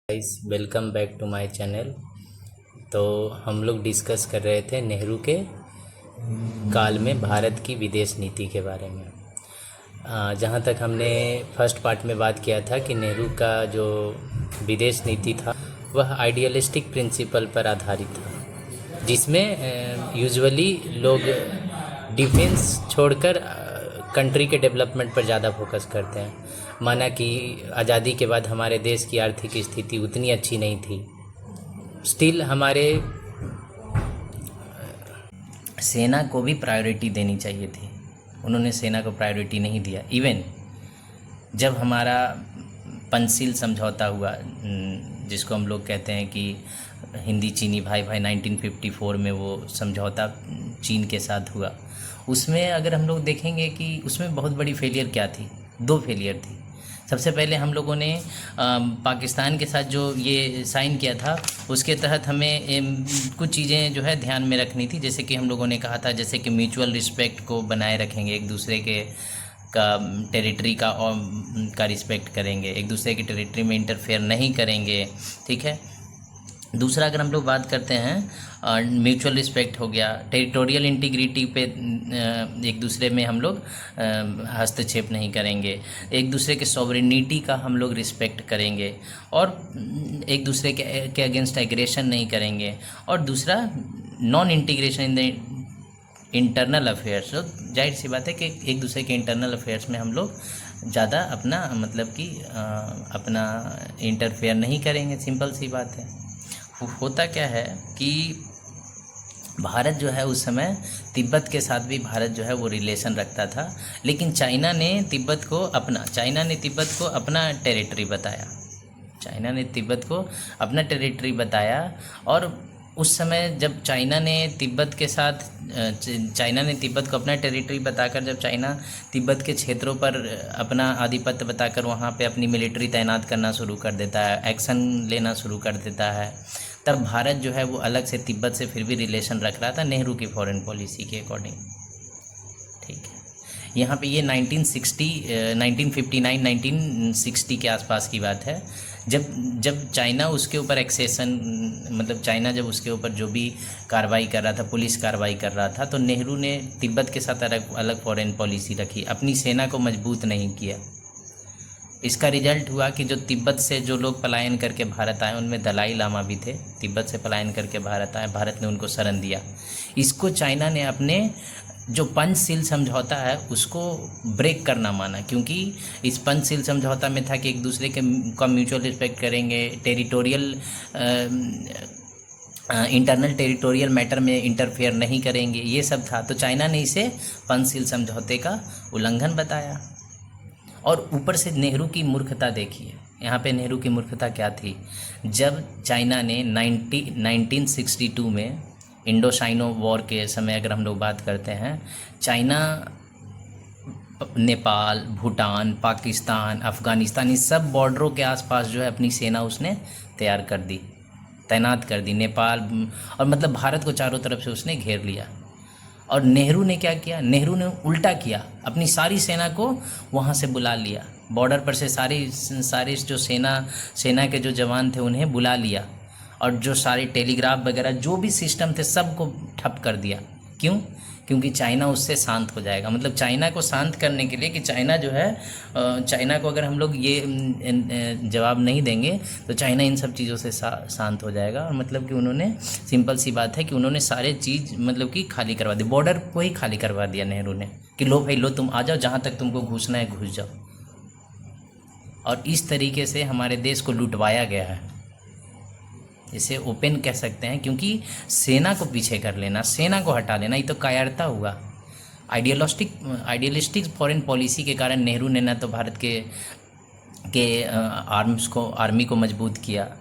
Guys, welcome back to my channel. तो हम लोग डिस्कस कर रहे थे नेहरू के काल में भारत की विदेश नीति के बारे में। जहाँ तक हमने फर्स्ट पार्ट में बात किया था कि नेहरू का जो विदेश नीति था वह आइडियलिस्टिक प्रिंसिपल पर आधारित था, जिसमें यूजुअली लोग डिफेंस छोड़कर कंट्री के डेवलपमेंट पर ज़्यादा फोकस करते हैं। माना कि आज़ादी के बाद हमारे देश की आर्थिक स्थिति उतनी अच्छी नहीं थी, स्टिल हमारे सेना को भी प्रायोरिटी देनी चाहिए थी। उन्होंने सेना को प्रायोरिटी नहीं दिया। इवन जब हमारा पंचशील समझौता हुआ, जिसको हम लोग कहते हैं कि हिंदी चीनी भाई भाई 1954 में वो समझौता चीन के साथ हुआ, उसमें अगर हम लोग देखेंगे कि उसमें बहुत बड़ी फेलियर क्या थी, दो फेलियर थी। सबसे पहले हम लोगों ने पाकिस्तान के साथ जो ये साइन किया था उसके तहत हमें कुछ चीज़ें जो है ध्यान में रखनी थी। जैसे कि हम लोगों ने कहा था जैसे कि म्यूचुअल रिस्पेक्ट को बनाए रखेंगे, एक दूसरे के का टेरिटरी का रिस्पेक्ट करेंगे, एक दूसरे की टेरिटरी में इंटरफेयर नहीं करेंगे। ठीक है। दूसरा अगर हम लोग बात करते हैं म्यूचुअल रिस्पेक्ट हो गया, टेरिटोरियल इंटीग्रिटी पे एक दूसरे में हम लोग हस्तक्षेप नहीं करेंगे, एक दूसरे के सॉवरेनिटी का हम लोग रिस्पेक्ट करेंगे और एक दूसरे के अगेंस्ट एग्रेशन नहीं करेंगे। और दूसरा non integration in the internal affairs. तो जाहिर सी बात है कि एक दूसरे के इंटरनल अफेयर्स में हम लोग ज़्यादा अपना मतलब कि अपना इंटरफेयर नहीं करेंगे। सिंपल सी बात है। होता क्या है कि भारत जो है उस समय तिब्बत के साथ भी भारत जो है वो रिलेशन रखता था, लेकिन चाइना ने तिब्बत को अपना टेरिटरी बताया। चाइना ने तिब्बत को अपना टेरिटरी बताया और उस समय जब चाइना ने तिब्बत को अपना टेरिटरी बताकर, जब चाइना तिब्बत के क्षेत्रों पर अपना आधिपत्य बताकर वहाँ पे अपनी मिलिट्री तैनात करना शुरू कर देता है, एक्शन लेना शुरू कर देता है, तब भारत जो है वो अलग से तिब्बत से फिर भी रिलेशन रख रहा था नेहरू की फॉरेन पॉलिसी के अकॉर्डिंग। ठीक है। यहाँ पे ये 1960 के आसपास की बात है, जब चाइना उसके ऊपर एक्सेशन, मतलब चाइना जब उसके ऊपर जो भी कार्रवाई कर रहा था, पुलिस कार्रवाई कर रहा था, तो नेहरू ने तिब्बत के साथ अलग फॉरेन पॉलिसी रखी, अपनी सेना को मजबूत नहीं किया। इसका रिजल्ट हुआ कि जो तिब्बत से जो लोग पलायन करके भारत आए, उनमें दलाई लामा भी थे, तिब्बत से पलायन करके भारत आए, भारत ने उनको शरण दिया। इसको चाइना ने अपने जो पंचशील समझौता है उसको ब्रेक करना माना, क्योंकि इस पंचशील समझौता में था कि एक दूसरे के का म्यूचुअल रिस्पेक्ट करेंगे, टेरिटोरियल इंटरनल टेरिटोरियल मैटर में इंटरफेयर नहीं करेंगे, ये सब था। तो चाइना ने इसे पंचशील समझौते का उल्लंघन बताया। और ऊपर से नेहरू की मूर्खता देखिए, यहाँ पे नेहरू की मूर्खता क्या थी। जब चाइना ने 1962 में इंडो चाइनो वॉर के समय अगर हम लोग बात करते हैं, चाइना नेपाल, भूटान, पाकिस्तान, अफ़गानिस्तान, इस सब बॉर्डरों के आसपास जो है अपनी सेना उसने तैनात कर दी। नेपाल और मतलब भारत को चारों तरफ से उसने घेर लिया। और नेहरू ने क्या किया, नेहरू ने उल्टा किया, अपनी सारी सेना को वहाँ से बुला लिया, बॉर्डर पर से सारी जो सेना के जो जवान थे उन्हें बुला लिया, और जो सारे टेलीग्राफ वगैरह जो भी सिस्टम थे सबको ठप कर दिया। क्यों? क्योंकि चाइना उससे शांत हो जाएगा। मतलब चाइना को शांत करने के लिए कि चाइना जो है, चाइना को अगर हम लोग ये जवाब नहीं देंगे तो चाइना इन सब चीज़ों से शांत हो जाएगा। और मतलब कि उन्होंने, सिंपल सी बात है कि उन्होंने सारे चीज़ मतलब कि खाली करवा दी, बॉर्डर को ही खाली करवा दिया नेहरू ने कि लो भाई लो, तुम आ जाओ, जहाँ तक तुमको घुसना है घुस जाओ। और इस तरीके से हमारे देश को लुटवाया गया है, इसे ओपन कह सकते हैं, क्योंकि सेना को पीछे कर लेना, सेना को हटा लेना, ये तो कायरता हुआ। आइडियलिस्टिक फॉरेन पॉलिसी के कारण नेहरू ने न तो भारत के आर्मी को मजबूत किया,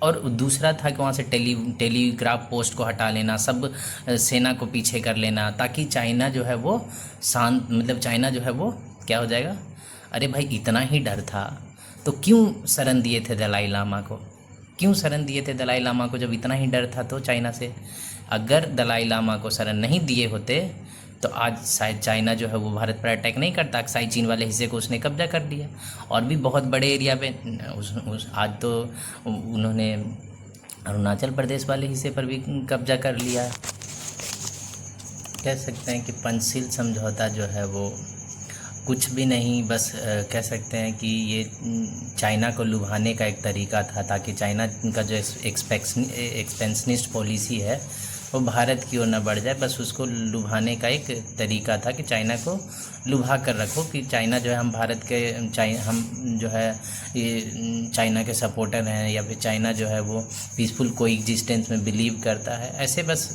और दूसरा था कि वहाँ से टेलीग्राफ पोस्ट को हटा लेना, सब सेना को पीछे कर लेना, ताकि चाइना जो है वो शांत, मतलब चाइना जो है वो क्या हो जाएगा। अरे भाई, इतना ही डर था तो क्यों शरण दिए थे दलाई लामा को? जब इतना ही डर था तो चाइना से? अगर दलाई लामा को शरण नहीं दिए होते तो आज शायद चाइना जो है वो भारत पर अटैक नहीं करता। अक्साई चीन वाले हिस्से को उसने कब्जा कर लिया और भी बहुत बड़े एरिया पे आज तो उन्होंने अरुणाचल प्रदेश वाले हिस्से पर भी कब्जा कर लिया है। कह सकते हैं कि पंचशील समझौता जो है वो कुछ भी नहीं, बस कह सकते हैं कि ये चाइना को लुभाने का एक तरीका था, ताकि चाइना का जो एक्सपेंशनिस्ट पॉलिसी है वो भारत की ओर न बढ़ जाए। बस उसको लुभाने का एक तरीका था कि चाइना को लुभा कर रखो कि चाइना जो है हम भारत के हम जो है ये चाइना के सपोर्टर हैं, या फिर चाइना जो है वो पीसफुल कोएग्जिस्टेंस में बिलीव करता है। ऐसे बस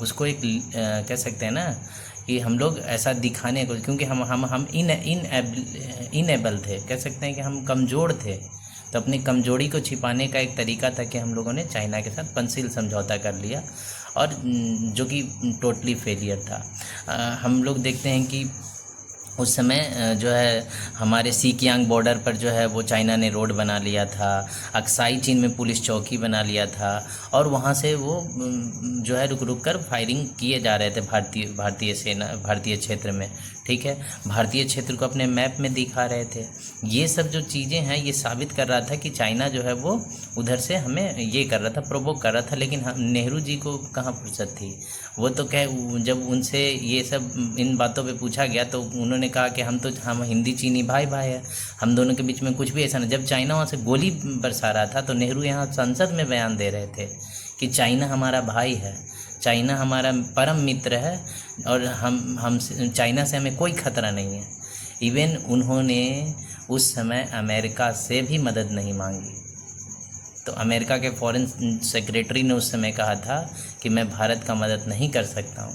उसको एक कह सकते हैं ना कि हम लोग ऐसा दिखाने को, क्योंकि हम इनेबल थे, कह सकते हैं कि हम कमज़ोर थे, तो अपनी कमज़ोरी को छिपाने का एक तरीका था कि हम लोगों ने चाइना के साथ पंचशील समझौता कर लिया, और जो कि टोटली फेलियर था। हम लोग देखते हैं कि उस समय जो है हमारे सीकियांग बॉर्डर पर जो है वो चाइना ने रोड बना लिया था, अक्साई चीन में पुलिस चौकी बना लिया था, और वहाँ से वो जो है रुक रुक कर फायरिंग किए जा रहे थे भारतीय क्षेत्र में। ठीक है, भारतीय क्षेत्र को अपने मैप में दिखा रहे थे। ये सब जो चीज़ें हैं ये साबित कर रहा था कि चाइना जो है वो उधर से हमें ये कर रहा था, प्रोवोक कर रहा था। लेकिन नेहरू जी को कहाँ फुर्सत थी, वो तो जब उनसे ये सब इन बातों पे पूछा गया तो उन्होंने कहा कि हम हिंदी चीनी भाई भाई है, हम दोनों के बीच में कुछ भी ऐसा नहीं। जब चाइना वहाँ से गोली बरसा रहा था तो नेहरू यहाँ संसद में बयान दे रहे थे कि चाइना हमारा भाई है, चाइना हमारा परम मित्र है, और हम चाइना से हमें कोई खतरा नहीं है। इवन उन्होंने उस समय अमेरिका से भी मदद नहीं मांगी। तो अमेरिका के फॉरेन सेक्रेटरी ने उस समय कहा था कि मैं भारत का मदद नहीं कर सकता हूँ,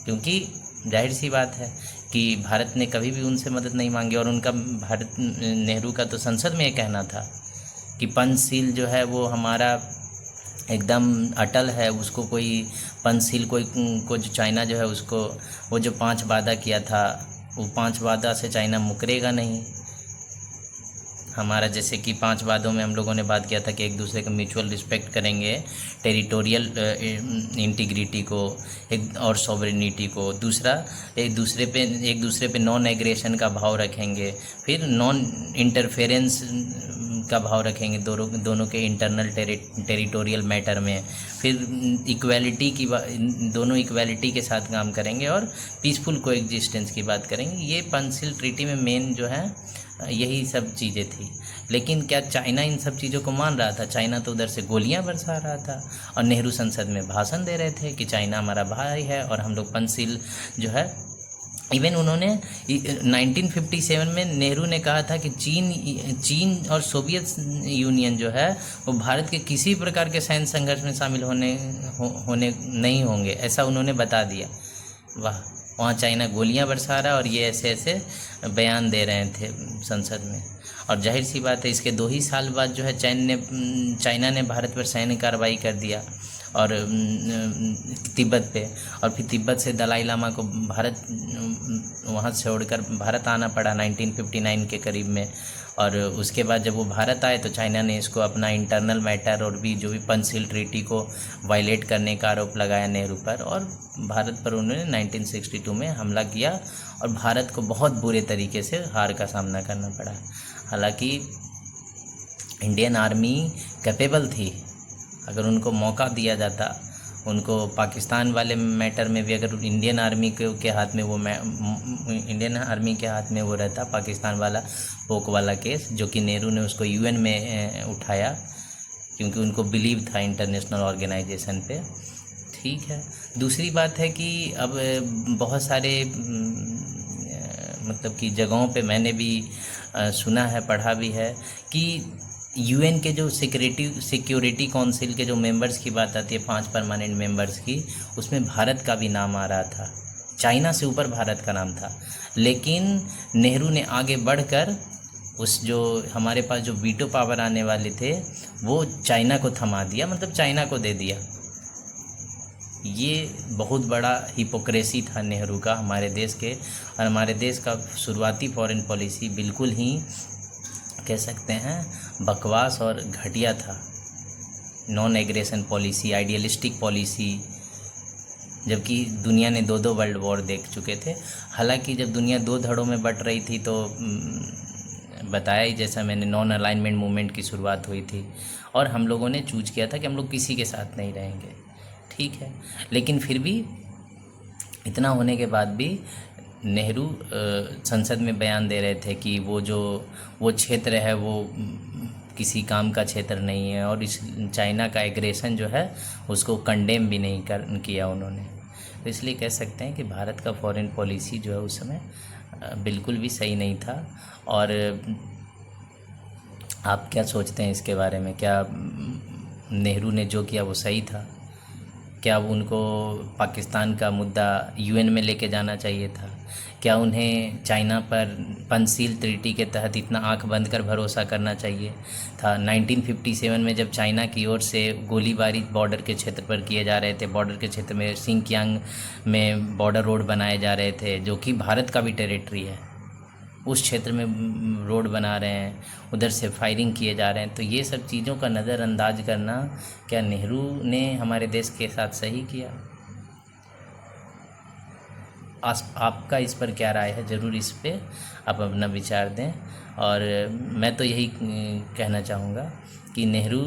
क्योंकि जाहिर सी बात है कि भारत ने कभी भी उनसे मदद नहीं मांगी। और उनका नेहरू का तो संसद में ये कहना था कि पंचशील जो है वो हमारा एकदम अटल है, उसको कोई पंचशील को जो चाइना जो है उसको वो जो 5 वादा किया था वो 5 वादा से चाइना मुकरेगा नहीं। हमारा जैसे कि 5 वादों में हम लोगों ने बात किया था कि एक दूसरे का म्यूचुअल रिस्पेक्ट करेंगे, टेरिटोरियल इंटीग्रिटी को एक और सॉवरेनिटी को, दूसरा एक दूसरे पे नॉन एग्रेशन का भाव रखेंगे, फिर नॉन इंटरफेरेंस का भाव रखेंगे दोनों के इंटरनल टेरिटोरियल मैटर में, फिर इक्वालिटी की दोनों इक्वालिटी के साथ काम करेंगे, और पीसफुल कोएग्जिस्टेंस की बात करेंगे। ये पंचशील ट्रीटी में मेन जो है यही सब चीज़ें थी। लेकिन क्या चाइना इन सब चीज़ों को मान रहा था? चाइना तो उधर से गोलियां बरसा रहा था, और नेहरू संसद में भाषण दे रहे थे कि चाइना हमारा भाई है और हम लोग पंचशील जो है। इवन उन्होंने 1957 में नेहरू ने कहा था कि चीन और सोवियत यूनियन जो है वो भारत के किसी प्रकार के सैन्य संघर्ष में शामिल होने नहीं होंगे, ऐसा उन्होंने बता दिया। वाह, वहाँ चाइना गोलियां बरसा रहा और ये ऐसे ऐसे बयान दे रहे थे संसद में। और जाहिर सी बात है इसके 2 ही साल बाद जो है चाइना ने भारत पर सैन्य कार्रवाई कर दिया, और तिब्बत पे, और फिर तिब्बत से दलाई लामा को भारत वहाँ छोड़कर भारत आना पड़ा 1959 के करीब में। और उसके बाद जब वो भारत आए तो चाइना ने इसको अपना इंटरनल मैटर और भी जो भी पंचशील ट्रीटी को वायलेट करने का आरोप लगाया नेहरू पर, और भारत पर उन्होंने 1962 में हमला किया, और भारत को बहुत बुरे तरीके से हार का सामना करना पड़ा। हालांकि इंडियन आर्मी कैपेबल थी, अगर उनको मौका दिया जाता, उनको पाकिस्तान वाले मैटर में भी अगर इंडियन आर्मी के हाथ में वो रहता पाकिस्तान वाला पोक वाला केस, जो कि नेहरू ने उसको यूएन में उठाया क्योंकि उनको बिलीव था इंटरनेशनल ऑर्गेनाइजेशन पे। ठीक है, दूसरी बात है कि अब बहुत सारे मतलब कि जगहों पे मैंने भी सुना है, पढ़ा भी है कि यूएन के जो सिक्योरिटी काउंसिल के जो मेंबर्स की बात आती है, 5 परमानेंट मेंबर्स की, उसमें भारत का भी नाम आ रहा था। चाइना से ऊपर भारत का नाम था, लेकिन नेहरू ने आगे बढ़कर उस जो हमारे पास जो वीटो पावर आने वाले थे वो चाइना को थमा दिया, मतलब चाइना को दे दिया। ये बहुत बड़ा हिपोक्रेसी था नेहरू का हमारे देश के, और हमारे देश का शुरुआती फॉरेन पॉलिसी बिल्कुल ही कह सकते हैं बकवास और घटिया था। Non aggression policy, idealistic policy, जबकि दुनिया ने 2-2 वर्ल्ड वॉर देख चुके थे। हालांकि जब दुनिया 2 धड़ों में बट रही थी तो बताया ही, जैसा मैंने, नॉन अलाइनमेंट मूवमेंट की शुरुआत हुई थी और हम लोगों ने चूज किया था कि हम लोग किसी के साथ नहीं रहेंगे, ठीक है। लेकिन फिर भी इतना होने के बाद भी नेहरू संसद में बयान दे रहे थे कि वो क्षेत्र है वो किसी काम का क्षेत्र नहीं है, और इस चाइना का एग्रेशन जो है उसको कंडेम भी नहीं किया उन्होंने। तो इसलिए कह सकते हैं कि भारत का फॉरेन पॉलिसी जो है उस समय बिल्कुल भी सही नहीं था। और आप क्या सोचते हैं इसके बारे में? क्या नेहरू ने जो किया वो सही था? क्या उनको पाकिस्तान का मुद्दा यूएन में लेके जाना चाहिए था? क्या उन्हें चाइना पर पंचशील ट्रीटी के तहत इतना आंख बंद कर भरोसा करना चाहिए था? 1957 में जब चाइना की ओर से गोलीबारी बॉर्डर के क्षेत्र पर किए जा रहे थे, बॉर्डर के क्षेत्र में सिंकियांग में बॉर्डर रोड बनाए जा रहे थे जो कि भारत का भी टेरिटरी है, उस क्षेत्र में रोड बना रहे हैं, उधर से फायरिंग किए जा रहे हैं, तो ये सब चीज़ों का नज़रअंदाज करना क्या नेहरू ने हमारे देश के साथ सही किया? आपका इस पर क्या राय है? ज़रूर इस पे आप अपना विचार दें। और मैं तो यही कहना चाहूँगा कि नेहरू